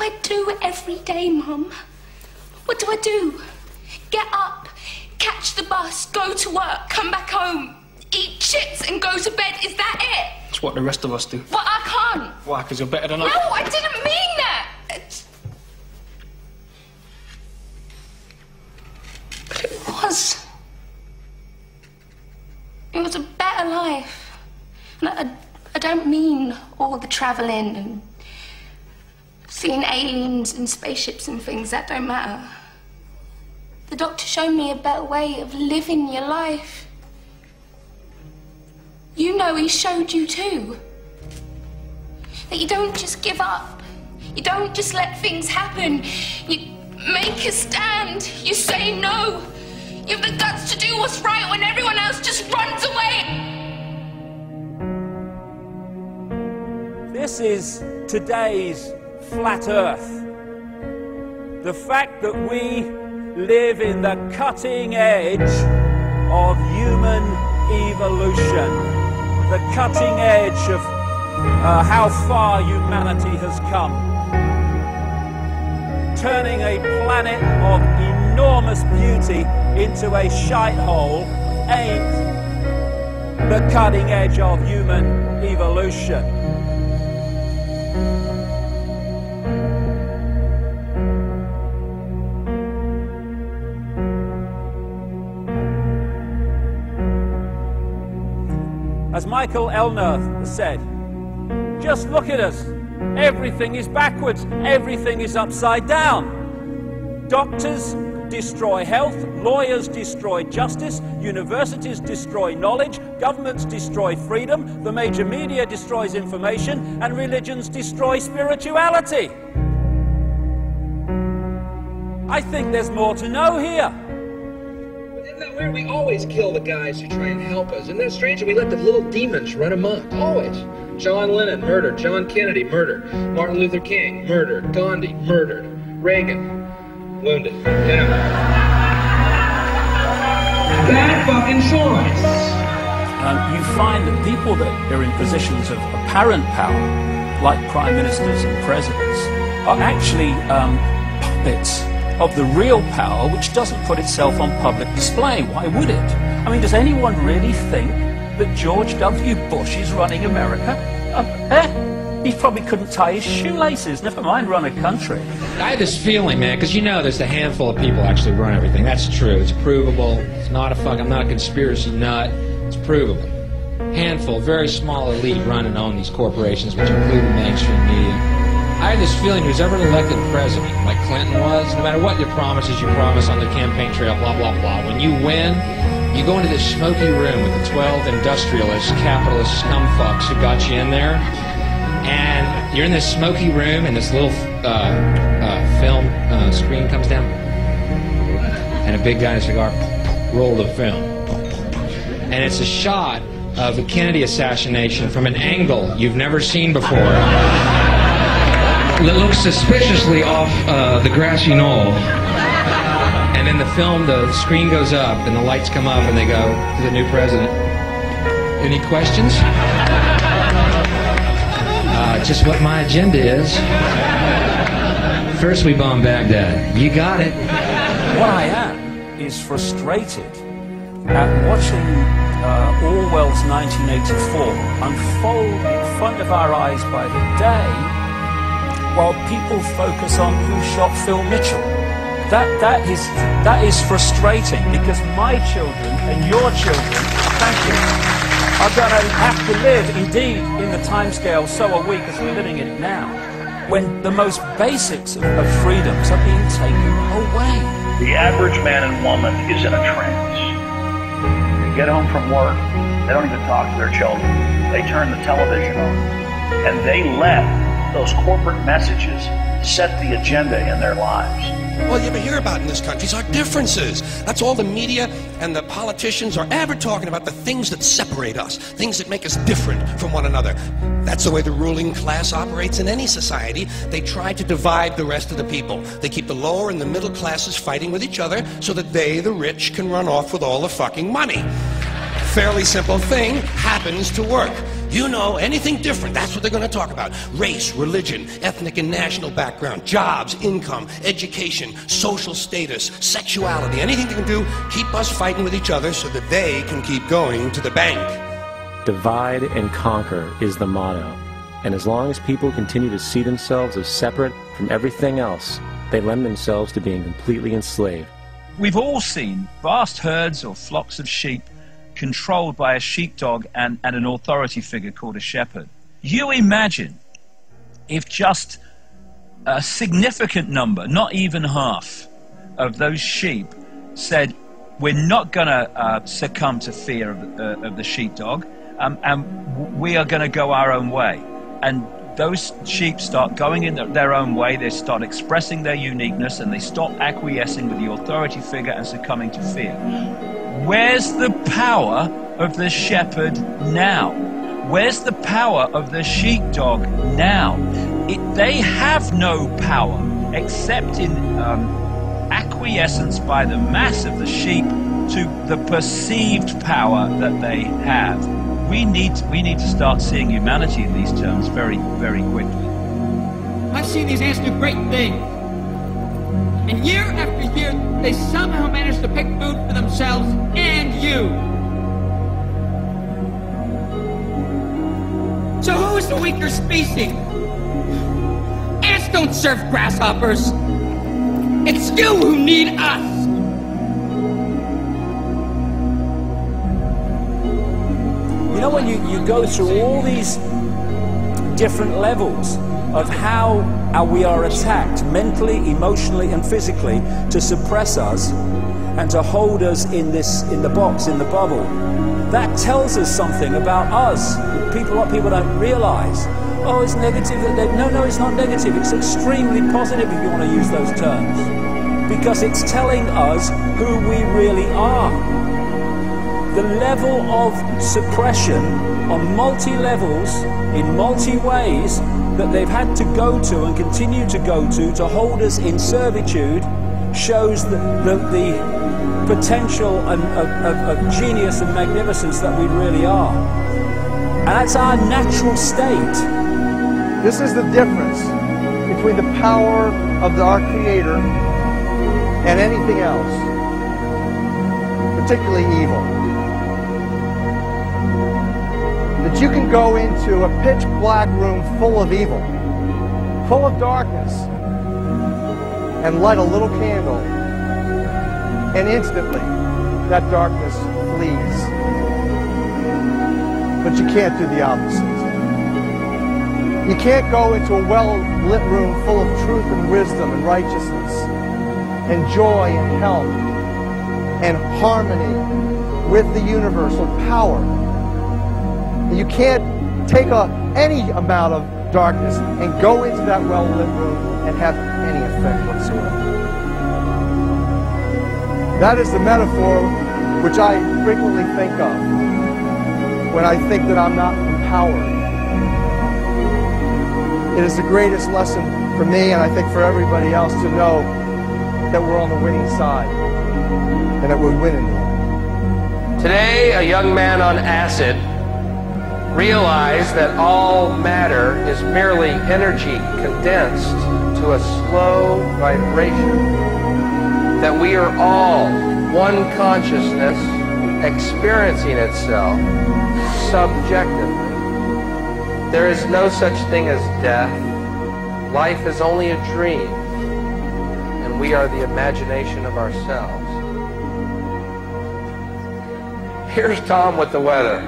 I do every day, Mum? What do I do? Get up, catch the bus, go to work, come back home, eat chips and go to bed. Is that it? It's what the rest of us do. But I can't. Why? Because you're better than us? No, I didn't mean that. But it was. It was a better life. And I don't mean all the travelling and seeing aliens and spaceships and things. That don't matter. The doctor showed me a better way of living your life. You know he showed you too. That you don't just give up. You don't just let things happen. You make a stand. You say no. You have the guts to do what's right when everyone else just runs away. This is today's flat Earth. The fact that we live in the cutting edge of human evolution. The cutting edge of how far humanity has come. Turning a planet of enormous beauty into a shithole ain't the cutting edge of human evolution. As Michael Elner said, just look at us. Everything is backwards. Everything is upside down. Doctors destroy health, lawyers destroy justice, universities destroy knowledge, governments destroy freedom, the major media destroys information, and religions destroy spirituality. I think there's more to know here. Isn't that weird? We always kill the guys who try and help us. Isn't that strange? We let the little demons run amok. Always. John Lennon, murdered. John Kennedy, murdered. Martin Luther King, murdered. Gandhi, murdered. Reagan, wounded. Yeah. Bad fucking choice. You find that people that are in positions of apparent power, like prime ministers and presidents, are actually puppets of the real power, which doesn't put itself on public display. Why would it? I mean, does anyone really think that George W. Bush is running America? He probably couldn't tie his shoelaces, never mind run a country. I had this feeling, man, because you know there's a handful of people actually run everything. That's true. It's provable. It's not I'm not a conspiracy nut. It's provable. Handful, very small elite run and own these corporations, which include the mainstream media. I had this feeling who's ever elected president, like Clinton was, no matter what your promises you promise on the campaign trail, blah, blah, blah, when you win, you go into this smoky room with the 12 industrialist, capitalist scumfucks who got you in there, and you're in this smoky room, and this little film screen comes down, and a big guy in a cigar, roll the film. And it's a shot of the Kennedy assassination from an angle you've never seen before. It looks suspiciously off the grassy knoll. And in the film, the screen goes up and the lights come up and they go to the new president. Any questions? Just what my agenda is. First we bomb Baghdad. You got it. What I am is frustrated at watching Orwell's 1984 unfold in front of our eyes by the day, while people focus on who shot Phil Mitchell. That is frustrating, because my children and your children, thank you, are going to have to live, indeed, in the timescale, so are we, because we're living in it now, when the most basics of freedoms are being taken away. The average man and woman is in a trance. They get home from work, they don't even talk to their children. They turn the television on, and they let those corporate messages set the agenda in their lives. All you ever hear about in this country is our differences. That's all the media and the politicians are ever talking about, the things that separate us, things that make us different from one another. That's the way the ruling class operates in any society. They try to divide the rest of the people. They keep the lower and the middle classes fighting with each other so that they, the rich, can run off with all the fucking money. Fairly simple thing, happens to work. You know, anything different, that's what they're going to talk about. Race, religion, ethnic and national background, jobs, income, education, social status, sexuality, anything they can do, keep us fighting with each other so that they can keep going to the bank. Divide and conquer is the motto. And as long as people continue to see themselves as separate from everything else, they lend themselves to being completely enslaved. We've all seen vast herds or flocks of sheep controlled by a sheepdog and an authority figure called a shepherd. You imagine if just a significant number, not even half, of those sheep said, we're not going to succumb to fear of the sheepdog, and we are going to go our own way. And those sheep start going in their own way, they start expressing their uniqueness, and they stop acquiescing with the authority figure and succumbing to fear. Where's the power of the shepherd now? Where's the power of the sheepdog now? They have no power except in acquiescence by the mass of the sheep to the perceived power that they have. We need to start seeing humanity in these terms very, very quickly. I've seen these ants do great things. And year after year, they somehow manage to pick food for themselves and you. So who is the weaker species? Ants don't serve grasshoppers. It's you who need us. You know, when you go through all these different levels of how we are attacked mentally, emotionally, and physically to suppress us and to hold us in the box, in the bubble, that tells us something about us. What people don't realize. Oh, it's negative. No, it's not negative. It's extremely positive if you want to use those terms, because it's telling us who we really are. The level of suppression on multi-levels, in multi-ways, that they've had to go to and continue to go to hold us in servitude, shows the potential of genius and magnificence that we really are. And that's our natural state. This is the difference between the power of our Creator and anything else, particularly evil. That you can go into a pitch black room full of evil, full of darkness, and light a little candle, and instantly that darkness flees. But you can't do the opposite. You can't go into a well-lit room full of truth and wisdom and righteousness and joy and health and harmony with the universal power. You can't take any amount of darkness and go into that well-lit room and have any effect whatsoever. That is the metaphor which I frequently think of when I think that I'm not empowered. It is the greatest lesson for me, and I think for everybody else, to know that we're on the winning side and that we're winning. Today, a young man on acid realized that all matter is merely energy condensed to a slow vibration, that we are all one consciousness experiencing itself subjectively. There is no such thing as death. Life is only a dream, and we are the imagination of ourselves. Here's Tom with the weather.